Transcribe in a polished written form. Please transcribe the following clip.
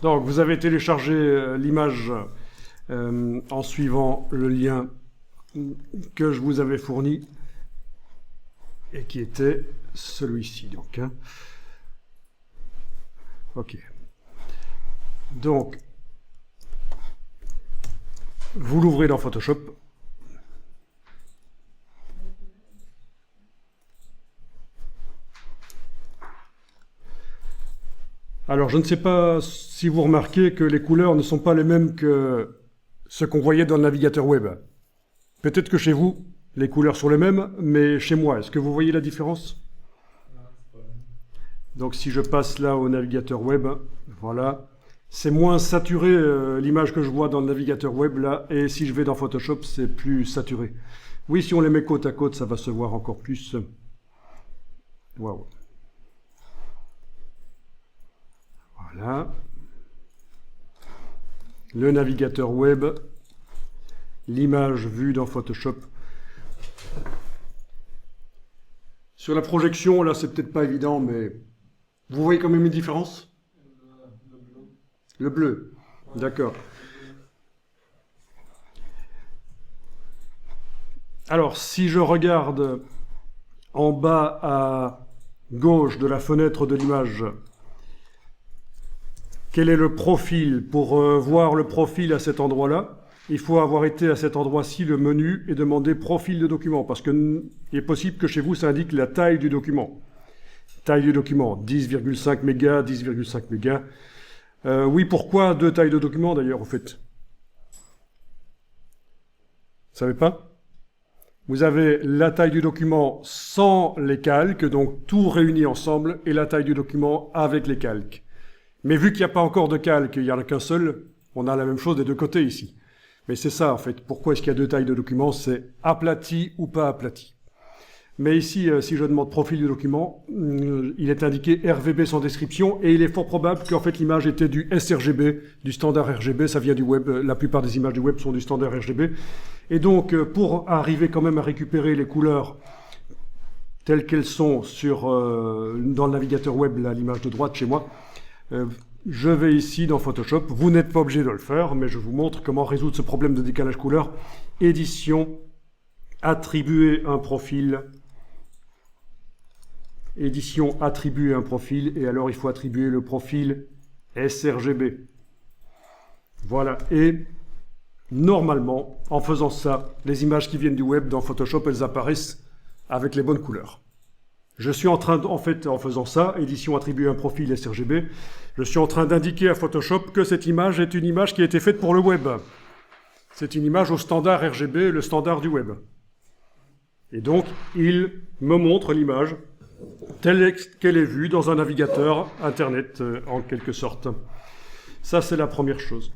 Donc, vous avez téléchargé l'image en suivant le lien que je vous avais fourni et qui était celui-ci. Donc, hein. OK. Donc, vous l'ouvrez dans Photoshop. Alors, je ne sais pas si vous remarquez que les couleurs ne sont pas les mêmes que ce qu'on voyait dans le navigateur web. Peut-être que chez vous, les couleurs sont les mêmes, mais chez moi, est-ce que vous voyez la différence? Donc, si je passe là au navigateur web, voilà, c'est moins saturé l'image que je vois dans le navigateur web là, et si je vais dans Photoshop, c'est plus saturé. Oui, si on les met côte à côte, ça va se voir encore plus. Waouh. Voilà. Le navigateur web, l'image vue dans Photoshop. Sur la projection, là, c'est peut-être pas évident, mais vous voyez quand même une différence? Le bleu. D'accord. Alors, si je regarde en bas à gauche de la fenêtre de l'image, quel est le profil? Pour voir le profil à cet endroit-là, il faut avoir été à cet endroit-ci, le menu, et demander profil de document, parce qu'il est possible que chez vous, ça indique la taille du document. Taille du document, 10,5 mégas, 10,5 mégas. Oui, pourquoi deux tailles de document d'ailleurs, au fait? Vous savez pas? Vous avez la taille du document sans les calques, donc tout réuni ensemble, et la taille du document avec les calques. Mais vu qu'il n'y a pas encore de calque, il n'y en a qu'un seul, on a la même chose des deux côtés ici. Mais c'est ça, en fait. Pourquoi est-ce qu'il y a deux tailles de document? C'est aplati ou pas aplati. Mais ici, si je demande profil du document, il est indiqué RVB sans description, et il est fort probable qu'en fait l'image était du sRGB, du standard RGB, ça vient du web, la plupart des images du web sont du standard RGB. Et donc, pour arriver quand même à récupérer les couleurs telles qu'elles sont dans le navigateur web, là, l'image de droite chez moi, je vais ici dans Photoshop. Vous n'êtes pas obligé de le faire, mais je vous montre comment résoudre ce problème de décalage couleur. Édition, attribuer un profil. Édition, attribuer un profil, et alors il faut attribuer le profil sRGB. Voilà, et normalement, en faisant ça, les images qui viennent du web dans Photoshop, elles apparaissent avec les bonnes couleurs. Je suis en train, en fait, en faisant ça, édition, attribuer un profil sRGB, je suis en train d'indiquer à Photoshop que cette image est une image qui a été faite pour le web. C'est une image au standard RGB, le standard du web. Et donc, il me montre l'image telle qu'elle est vue dans un navigateur Internet, en quelque sorte. Ça, c'est la première chose.